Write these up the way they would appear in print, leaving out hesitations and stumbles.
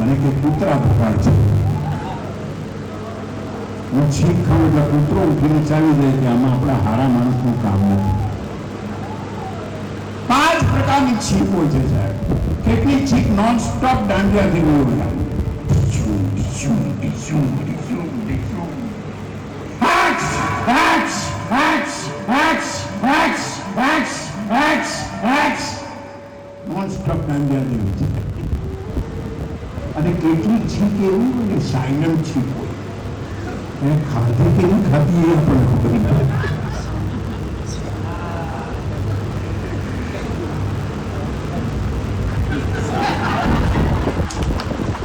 મને કે કૂતરા ભૂખાય છે. હું છીક ખાઉં એટલે કૂતરો ઉઠીને ચાલી જાય કે આમાં આપણા હારા માણસનું કામ નથી. 5 પ્રકારની છીક હોય છે સાહેબ. કેટલી છીક નોન સ્ટોપ દાંડિયાથી બોલવા. નોન સ્ટોપ દાંડિયાથી છે. અને કેટલી છીક એવી હોય ને સાયલન્ટ છીક હોય. એને ખાધી કે નહીં ખાધી એ આપણને ખબર નથી.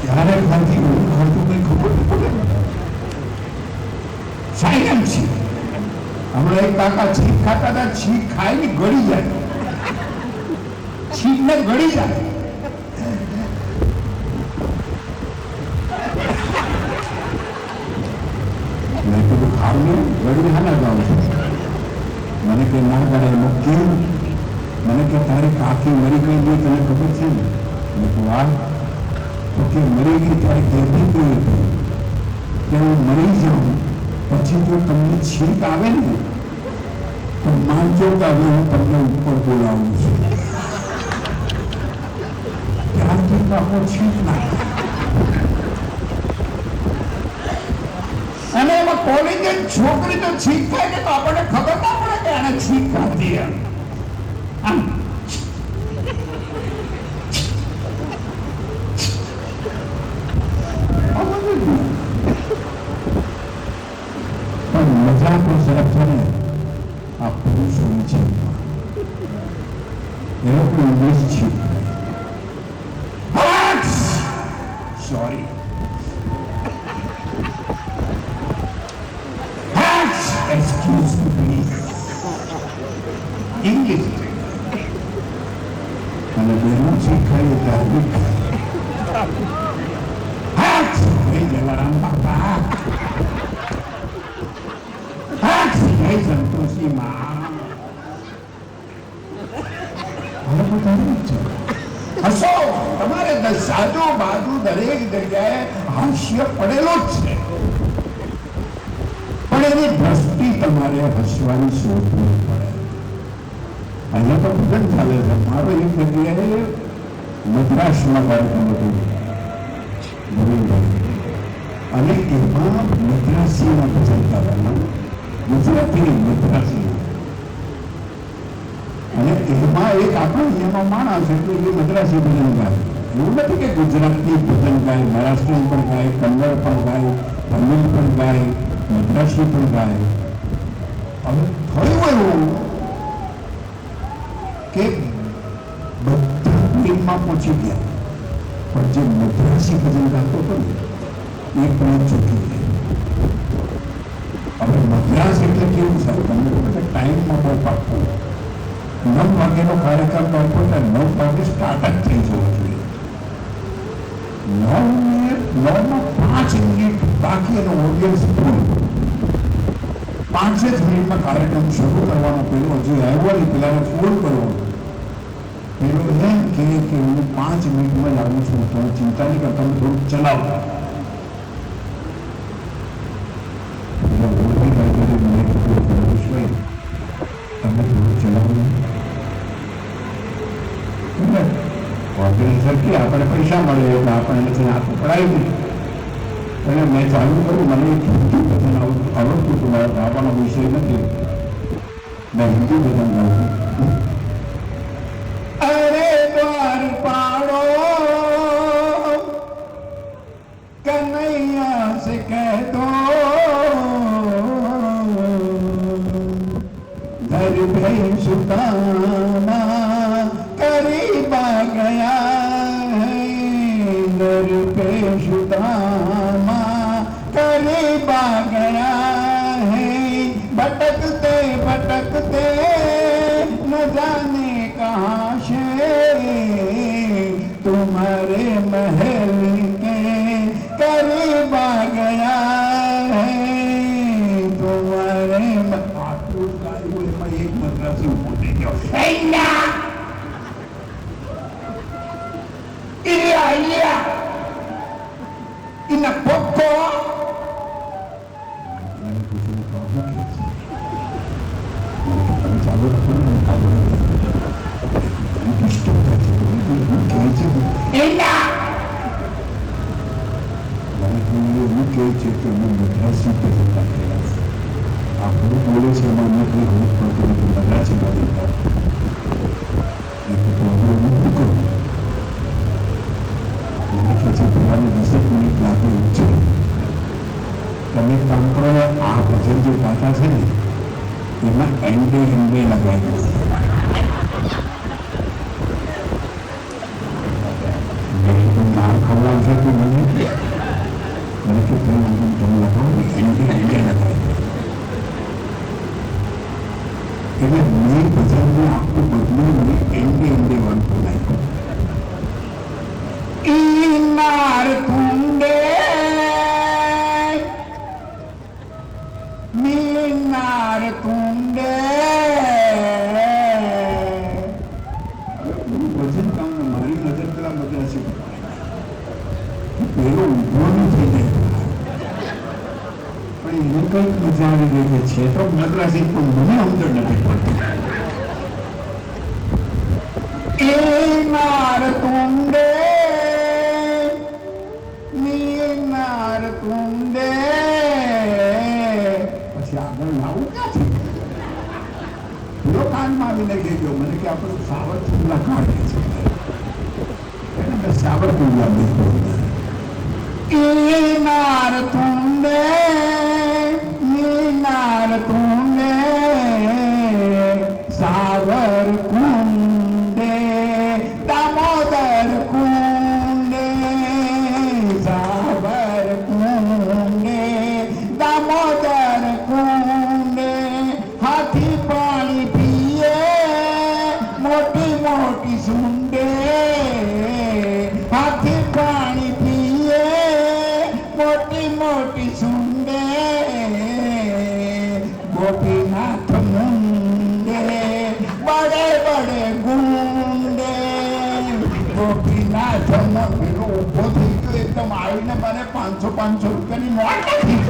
ક્યારે ખાધી હું ખાધું કંઈ ખબર નહીં પડે. સાયલન્ટ છીક. હમણાં એક કાકા છીક ખાતા હતા. છીક ખાય ને ગળી જાય. છીક ને ગળી જાય. ગળી હાના ગામ છે. મને કે ના કરે એમ કેમ? મને કે તારી કાકી મરી ગઈ ગઈ તને ખબર છે ને? મેં કહું આ તો કે મરી ગઈ ત્યારે કહેતી ગઈ કે હું મરી જાઉં પછી જો તમને છીક આવે ને તો માનજો કે હવે હું તમને ઉપર બોલાવું છું. ત્યારથી કાકો છીક ના. અને એમાં કોલેજની છોકરી તો છીક થાય ને તો આપણને ખબર ના પડે કે આને છીક ખાધી એમ. પણ મજા તો સાહેબ છે ને આ પુરુષોની છે. એ લોકો ઇંગ્લિશ છે. Sorry. Excuse me, please. English. અને બહેનો શીખાય ત્યારે જલારામ બાપા સંતોષી માં હસો. તમારે સાજો બાજુ દરેક જગ્યાએ હાસ્ય પડેલો જ છે. પણ એની દ્રષ્ટિ તમારે હસવાની શોધવી પડે. અહીંયા તો ભજન ચાલે છે. મારો એક જગ્યાએ મદ્રાસમાં કાર્યક્રમ હતો અને એમાં મદ્રાસીના ભજન ગાવાના. ગુજરાતી મદ્રાસી. અને એમાં એક આપણો અહીંયાનો માણસ એટલે એ મદ્રાસી ભજન ગાય. એવું નથી કે ગુજરાતી ભજન ગાય, મહારાષ્ટ્રીયન પણ ગાય, કન્નડ પણ ગાય, તમિલ પણ ગાય, મદ્રાસી પણ ગાય. હવે થયું એવું કે બધા ફિલ્મમાં પહોંચી ગયા પણ જે મદ્રાસી ભજન ગાતો હતો ને એ પણ ચૂકી ગયો. હવે મદ્રાસ એટલે કેવું સાહેબ? તમને બધા ટાઈમમાં બહુ પાકવું. 9 વાગ્યાનો કાર્યક્રમ આપો એટલે 9 વાગે સ્ટાર્ટ જ થઈ જવો જોઈએ. 9:05 બાકી એનો ઓડિયન્સ ફૂલ. 5 જ મિનિટમાં કાર્યક્રમ શરૂ કરવાનો. પેલો જે આવ્યો ને પેલાને ફોન કરવો. પેલો એમ કે હું 5 મિનિટમાં જ આવું છું, તમે ચિંતા નહીં કરતા, તમે થોડુંક ચલાવો. તમે થોડું ચલાવો. ઓર્ગેનાઇઝર કે આપણે પૈસા મળે એટલે આપણે નથી આખું પડાવી. અને મેં ચાલુ કર્યું. મને એક હિન્દુ ભજન આવડતું હતું. મારા ગાવાનો વિષય નથી. મેં હિન્દુ ભજન ગાવું. અરે દ્વાર પાડો કનૈયા સે કહ દો घर पे सुदामा करीब आ गया है, घर पे सुदामा करीब आ गया है, भटकते भटकते न जाने कहाँ से तुम्हारे महल के करीब आ गया है, तुम्हारे एक मद्रासी बोलते કહે છે કે અમે મદ્રાસી પર જતા થયા છે. આ હું બોલે છે એમાં મેં કંઈ હું પડતું નથી. મદ્રાસીમાં જતા તો હવે હું શું કરું? મને કહે છે ભગવાને 10 મિનિટ લાગે એવું છે. તમે કામ કરો, આ ભજન જે ગાતા છે ને એમાં એન્ડે લગાવી નામ ખબર છે કે મને કે તમે લગાવો ને એન્ડે લગાવી. એટલે મેં ભજનને આખું બદલું મને એન્ડે વાંધો નાખ્યો. ઈનાર કુંડે મીનાર કુંડે ભજન કામ મારી નજર પેલા મદ્રાસી પેલો ઊભો નથી થઈ જાય. પણ એને કઈક મજા આવી ગઈ કે છે તો મદ્રાસી પણ મને સમજણ નથી પડતી. ઈનાર કુંડે મીનાર કુંડે આગળ લાવું ક્યાંથી? પૂરો કાનમાં આવીને કહી ગયો મને કે આપણે સાવરકુંડલા કાઢીએ છીએ એને મેં સાવરકુંડલા લીધું. ઈનાર કુંડે મીનાર કુંડે સાવરકુંડે દામોદર કુંડે સાવરકુંડે દામોદર કુંડે હાથી પાણી પીએ મોટી મોટી સુંડે હાથી પાણી પીએ મોટી મોટી સુંડે ગોપીનાથ મુંડે બડે બડે ગુંડે ગોપીનાથ પેલો ઉભો થઈ ગયો એકદમ આવીને મને 500 રૂપિયાની નોટ નથી.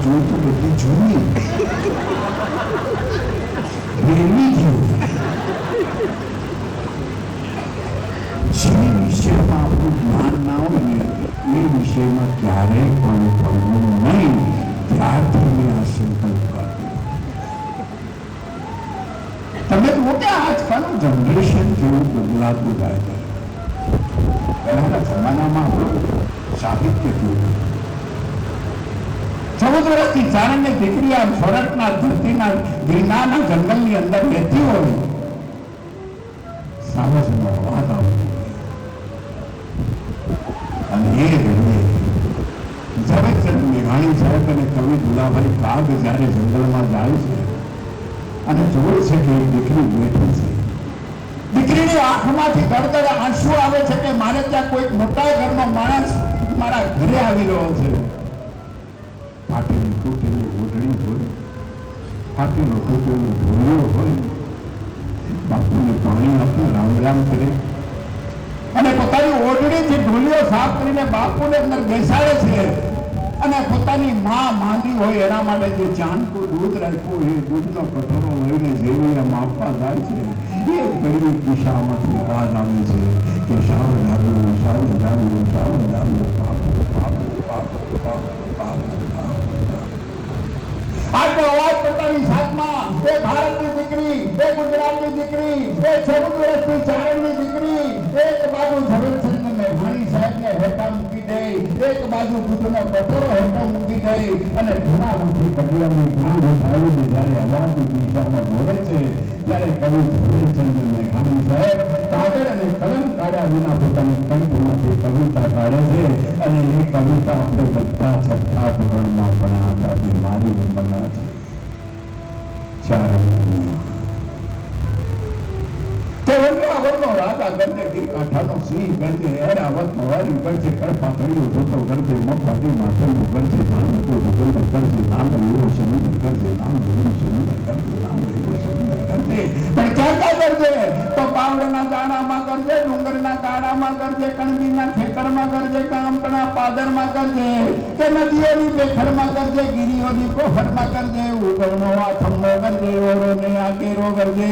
જોયું તો બધી જૂની રેલી ગયું. જે વિષયમાં આપણું જ્ઞાન ના હોય ને એ વિષયમાં ક્યારેય પણ પડવું નહીં. ત્યારથી મેં આ સંકલ્પ કર્યો. તમે મોટા આજકાલનું જનરેશન જેવું બદલાતું જાય છે. પહેલાના જમાનામાં સાહિત્ય કેવું 14 વર્ષથી ચારણની દીકરી આ સોરઠના ધરતીના ગિરનારના જંગલની અંદર રહેતી હોય સાવજનો અવાજ આવતો અને એ ઘડીએ ઝવેરચંદ મેઘાણી સાહેબ અને કવિ દુલાભાઈ કાગ જ્યારે જંગલમાં જાય છે અને જોવે છે કે એક દીકરી બેઠી છે. દીકરીની આંખમાંથી ગડગડ આંસુ આવે છે કે મારે ત્યાં કોઈક મોટા ઘરનો માણસ મારા ઘરે આવી રહ્યો છે. ફાટેલી તૂટેલી ઓઢણી હોય, ફાટેલો તૂટેલો ઢોળિયો હોય, બાપુને પાણી આપી રામ રામ કરે અને પોતાની ઓઢણીથી ઢોળિયો સાફ કરીને બાપુને અંદર બેસાડે છે અને પોતાની માં માંદી હોય એના માટે જે ચાંદનું દૂધ રાખ્યું એ દૂધનો કટોરો લઈને જેવીને માપવા જાય છે. એ ગરીબ દિશામાંથી અવાજ આવે છે કે શાવ જાગવું શાવ જાગવું શાવ જાગવું બાપુ બાપુ બાપુ બાપુ બાપુ. આટલો અવાજ પોતાની સાથમાં એ ભારતની દીકરી, એ ગુજરાતની દીકરી, એ 14 વર્ષની ચારણની દીકરી એક બાજુ ઝવેરચંદ મેઘાણી સાહેબને હેઠા મૂકી દે, એક બાજુ દૂધનો કટોરો હેઠા મૂકી દે અને ઘણાથી કડિયાની ગાંઠ ઉઠાવીને જ્યારે અવાજની દિશામાં દોડે છે ત્યારે કવિ ઝવેરચંદ મેઘાણી સાહેબ કાગળ અને કલમ કાઢ્યા વિના પોતાની કંઠમાંથી કવિતા કાઢે છે અને એ કવિતા આપણે બધા 6થા ધોરણમાં ભણ્યા હતા. તે મારી ઉંમરના છે. રાજા ગરજે ગીર કાંઠાનો સિંહ ગરજે એરાવત મવારી ગરજે કડપા કડ્યું જોતો ગરજે મફાટી માથેલું ગરજે નામ તો ગરજે નામ એવો સમુદ્ર ગરજે નામ એવો સમુદ્ર ગરજે નામ એવો સમુદ્ર ગરજે કરજે, પણ ક્યાં ક્યાં કરજે? તો પાવડના દાણામાં કરજે, ડુંગરના ગાડામાં કરજે, કણબીના ખેતરમાં કરજે, કામકના પાદરમાં કરજે, કે નદીઓની બેખરમાં કરજે, ગીરીઓની કોહરમાં કરજે, ઉગવનો આથમનો કરજે, ઓરોને આકેરો કરજે,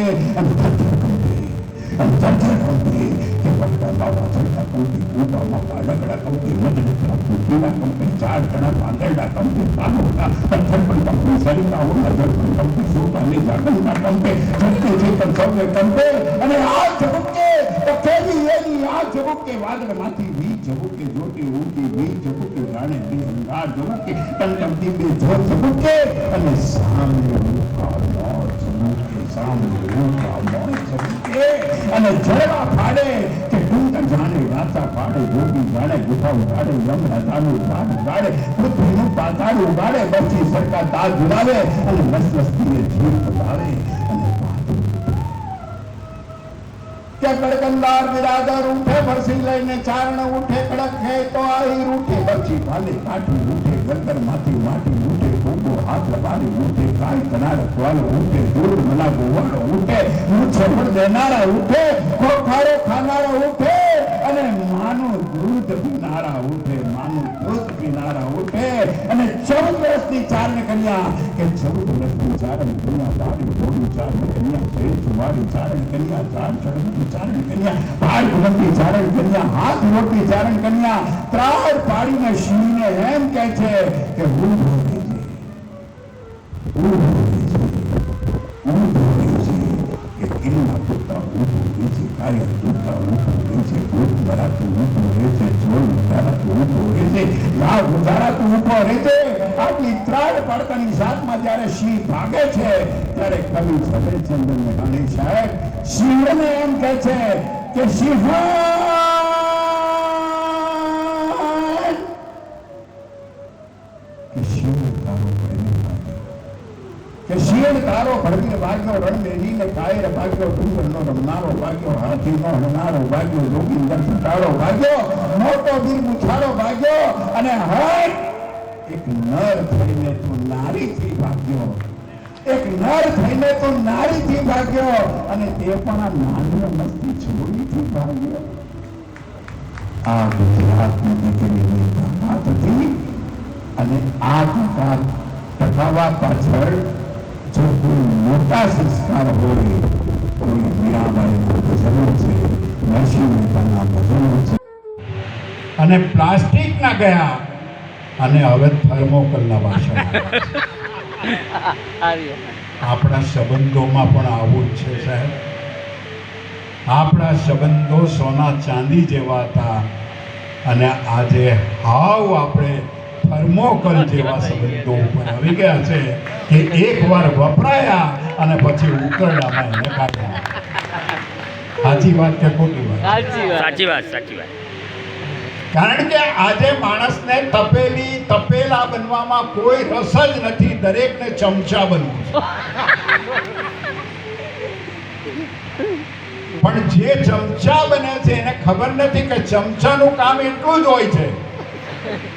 અંતર કંપની કે પટ્ટા બાબા ચડતા કંપની કૂટામાં પાલકડા કંપની મધડકડા કૂટીના કંપની ચાર કણા પાંદરડા કંપની પાલોડા પથ્થર પણ કંપની સરિતા ઓલા જળ પણ કંપની સોપાની જાગરના કંપે ચડતી છે પણ સૌને કંપે અને આ ઝબુકે તો કેવી એની આ ઝબુકે વાદળમાંથી વી ઝબુકે જોતી ઉગી વી ઝબુકે જાણે બે અંગાર ઝબુકે ટમટમતી બે જોર ઝબુકે અને સામે રૂપા મોર ઝબુકે સામે રૂપા મોર ઝબુકે અને જળવા ફાડે કે ડુંગર જાણે રાતા પાડે જોગી જાણે ગુફા ઉગાડે યમ રાજાનું પાડ ઉગાડે પૃથ્વીનું પાતાળ ઉગાડે બચી સરકાર તાજ જુડાવે અને વસ્તીએ જીવ પતાવે અને કે કડકંદાર બિરાદર ઉઠે ફરસી લઈને ચારણ ઉઠે કડક હે તો આહીર ઉઠે બચી ભાલે કાઠી ઉઠે ગંદર માથી માટી ઉઠે કોબો હાથ લબાડી ઉઠે કાય કનાર ખવાલો ઉઠે દૂધ મલા ગોવાળો ઉઠે છોડ દેનારા ઉઠે ખોખારો ખાનારા ઉઠે અને માનું દૂધ પીનારા ઉઠે માનું દૂધ પીનારા ઉઠે અને 14 વર્ષની ચારણ કન્યા કે 14 વર્ષની ચારણ કન્યા બાળી બોડી ચારણ કન્યા શેર વાળી ચારણ કન્યા ચાર ચડતી ચારણ કન્યા પાડ ભૂલતી ચારણ કન્યા હાથ મોટી ચારણ કન્યા ત્રાડ પાડીને શિવને એમ કહે છે કે હું ધોરી છે કે કિલ્લા પુત્તા હું ધોરી છે કાયર પુત્તા હું ધોરી છે ભૂત ભરાતું હું ધોરે છે ચોર ઉતારાતું હું ધોરે છે લાવ ઉતારાતું હું ધોરે છે આટલી ત્રાડ પાડતાની સાથમાં જ્યારે શિવ ભાગે છે ત્યારે કવિ સફેદચંદ્રને ગણેશ સાહેબ શિવને એમ કહે છે કે શિવ શિવ તારો ભડવીર ભાગ્યો રણમેરીને કાયર ભાગ્યો ડુંગરનો રમનારો ભાગ્યો હાથીનો હણનારો ભાગ્યો જોગીંદર છટાડો ભાગ્યો મોટો વીર મુછાડો ભાગ્યો અને હર એક નર થઈને તું નારીથી ભાગ્યો એક નર થઈને તું નારીથી ભાગ્યો અને તે પણ આ નાની મસ્તી છોડીથી ભાગ્યો આ ગુજરાતની દીકરીની તાકાત હતી અને આ તાકાત ટકાવવા પાછળ જો કોઈ મોટા સંસ્કાર હોય તો એ મીરાબાઈનું ભજનો છે, નરસિંહ મહેતાના ભજનો છે અને પ્લાસ્ટિક ના ગયા અને હવે થર્મોકોલના વાસણ આપણા સંબંધોમાં પણ આવું જ છે સાહેબ. આપણા સંબંધો સોના ચાંદી જેવા હતા અને આજે હાવ આપણે થર્મોકોલ જેવા સંબંધો ઉપર આવી ગયા છે કે એકવાર વપરાયા અને પછી ઉકરડામાં એને કાઢ્યા. સાચી વાત કે ખોટી વાત? સાચી વાત. કારણ કે આજે માણસને તપેલા બનવામાં કોઈ રસ જ નથી, દરેકને ચમચા બનવું છે. પણ જે ચમચા બને છે એને ખબર નથી કે ચમચાનું કામ એટલું જ હોય છે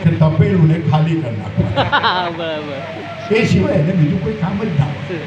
કે તપેલું ને ખાલી કરી નાખવાનું. એ સિવાય એને બીજું કોઈ કામ જ ના હોય.